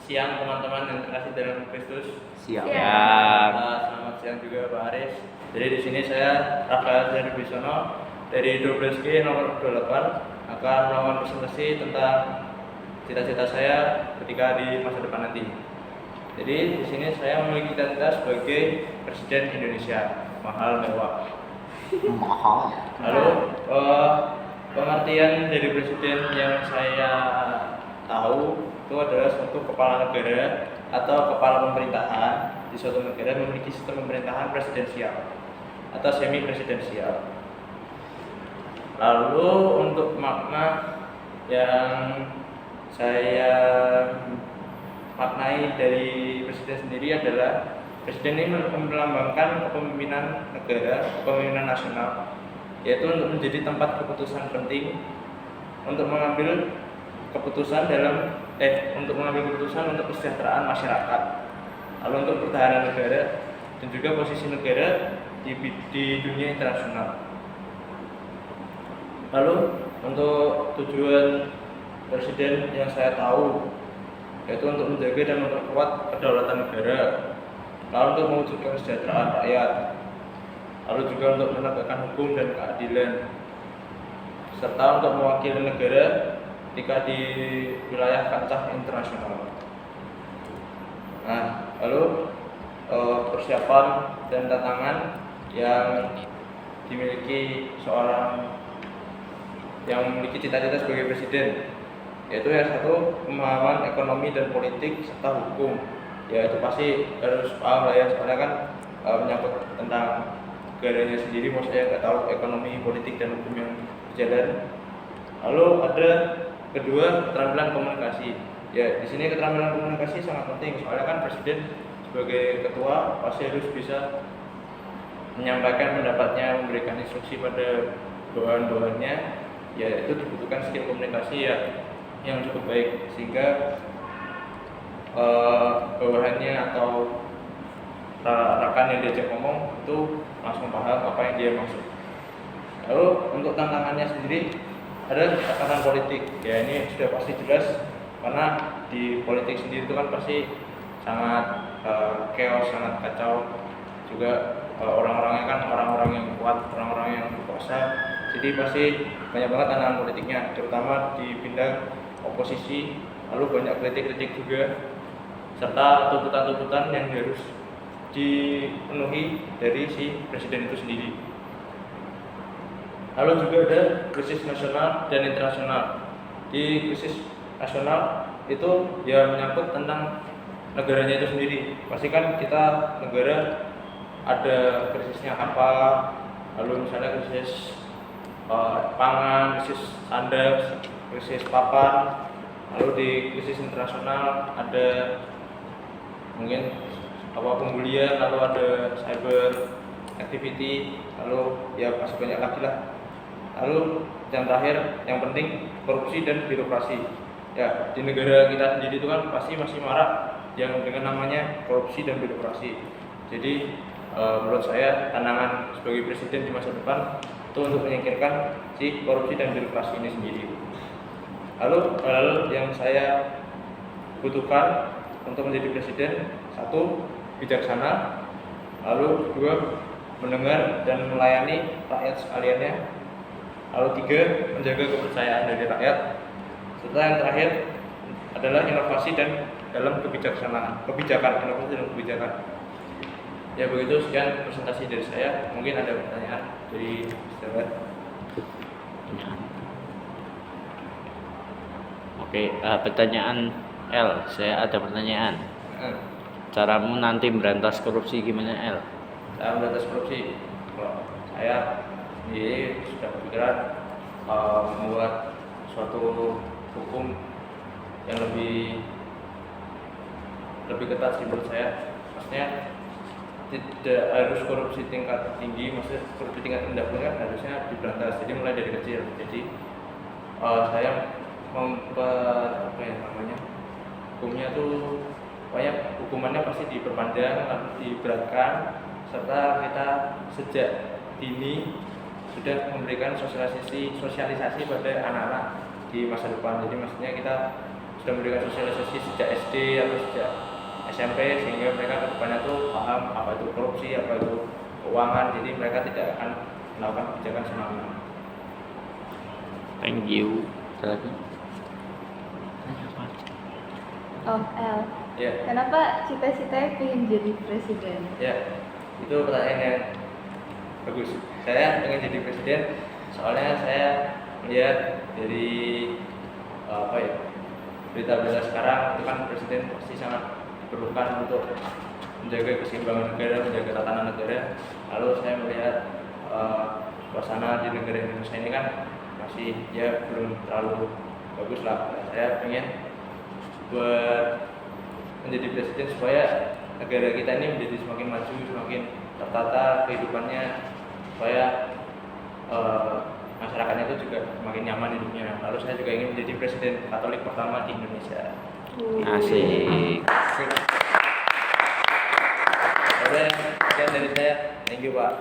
siang teman-teman yang terkasih dalam Kristus. Siap. Selamat siang juga Pak Aris. Jadi di sini saya Rafael Zahri Bisono dari 12G nomor 28 akan melakukan presentasi tentang cita-cita saya ketika di masa depan nanti. Jadi di sini saya memiliki cita-cita sebagai Presiden Indonesia, mahal mewah. Lalu pengertian dari presiden yang saya tahu itu adalah suatu kepala negara atau kepala pemerintahan di suatu negara memiliki sistem pemerintahan presidensial atau semi presidensial. Lalu untuk makna yang saya maknai dari presiden sendiri adalah presiden ini melambangkan kepemimpinan negara, kepemimpinan nasional, yaitu untuk menjadi tempat keputusan penting untuk mengambil keputusan untuk kesejahteraan masyarakat, lalu untuk pertahanan negara dan juga posisi negara di dunia internasional. Lalu untuk tujuan presiden yang saya tahu yaitu untuk menjaga dan memperkuat kedaulatan negara, lalu untuk mewujudkan kesejahteraan rakyat, lalu juga untuk menegakkan hukum dan keadilan, serta untuk mewakili negara ketika di wilayah kancah internasional. Nah, lalu persiapan dan tantangan yang dimiliki seorang yang memiliki cita-cita sebagai presiden, yaitu yang satu pemahaman ekonomi dan politik serta hukum. Ya itu pasti harus paham lah ya, soalnya kan menyangkut tentang negaranya sendiri, maksudnya nggak tahu ekonomi, politik dan hukum yang berjalan. Lalu ada kedua, keterampilan komunikasi. Ya di sini keterampilan komunikasi sangat penting, soalnya kan presiden sebagai ketua pasti harus bisa menyampaikan pendapatnya, memberikan instruksi pada bawahan-bawahannya. Ya itu dibutuhkan skill komunikasi yang cukup baik sehingga bawahannya atau rekan yang diajak ngomong itu langsung paham apa yang dia maksud. Lalu untuk tantangannya sendiri ada tekanan politik. Ya ini sudah pasti jelas karena di politik sendiri itu kan pasti sangat chaos, sangat kacau. Juga orang-orangnya kan orang-orang yang kuat, orang-orang yang berkuasa. Jadi pasti banyak banget tantangan politiknya, terutama di bidang oposisi. Lalu banyak kritik-kritik juga, serta tuntutan-tuntutan yang harus dipenuhi dari si presiden itu sendiri. Lalu juga ada krisis nasional dan internasional. Di krisis nasional itu ya menyangkut tentang negaranya itu sendiri. Pasti kan kita negara ada krisisnya apa, lalu misalnya krisis pangan, krisis sandang, krisis papan. Lalu di krisis internasional ada mungkin pembulian, lalu ada cyber activity, lalu ya masih banyak lagi lah. Lalu yang terakhir yang penting korupsi dan birokrasi. Ya di negara kita sendiri itu kan pasti masih marak yang dengan namanya korupsi dan birokrasi. Jadi menurut saya tantangan sebagai presiden di masa depan itu untuk menyingkirkan si korupsi dan birokrasi ini sendiri. Lalu hal yang saya butuhkan untuk menjadi presiden, satu, bijaksana, lalu dua, mendengar dan melayani rakyat sekaliannya, lalu tiga, menjaga kepercayaan dari rakyat, serta yang terakhir adalah inovasi dan dalam kebijakan. Ya begitu, sekian presentasi dari saya. Mungkin ada pertanyaan dari sahabat. Oke, pertanyaan L. Saya ada pertanyaan. Caramu nanti berantas korupsi gimana, L? Cara memberantas korupsi, kalau saya sendiri sudah berpikiran membuat suatu hukum yang lebih ketat sih menurut saya. Maksudnya tidak harus korupsi tingkat tinggi, maksudnya korupsi tingkat rendah pun kan harusnya diberantas. Jadi mulai dari kecil. Jadi saya hukumnya tuh banyak, hukumannya pasti diperpanjang, lalu diberatkan, serta kita sejak dini sudah memberikan sosialisasi pada anak-anak di masa depan. Jadi maksudnya kita sudah memberikan sosialisasi sejak SD atau sejak SMP, sehingga mereka kedepannya tuh paham apa itu korupsi, apa itu keuangan, jadi mereka tidak akan melakukan kebijakan sembarangan. Thank you. Ada lagi? Oh, L. Ya, Kenapa cita-citanya pengen jadi presiden? ya, itu pertanyaan yang bagus. Saya ingin jadi presiden soalnya saya melihat dari apa ya, berita-berita sekarang itu kan presiden pasti sangat diperlukan untuk menjaga keseimbangan negara, menjaga tatanan negara. Lalu saya melihat suasana di negara Indonesia ini kan masih ya belum terlalu bagus lah. Saya pengen buat menjadi presiden supaya negara kita ini menjadi semakin maju, semakin tertata kehidupannya, supaya masyarakatnya itu juga semakin nyaman hidupnya. Lalu saya juga ingin menjadi presiden Katolik pertama di Indonesia. Asik. Oke, sekian dari saya. Thank you, Pak.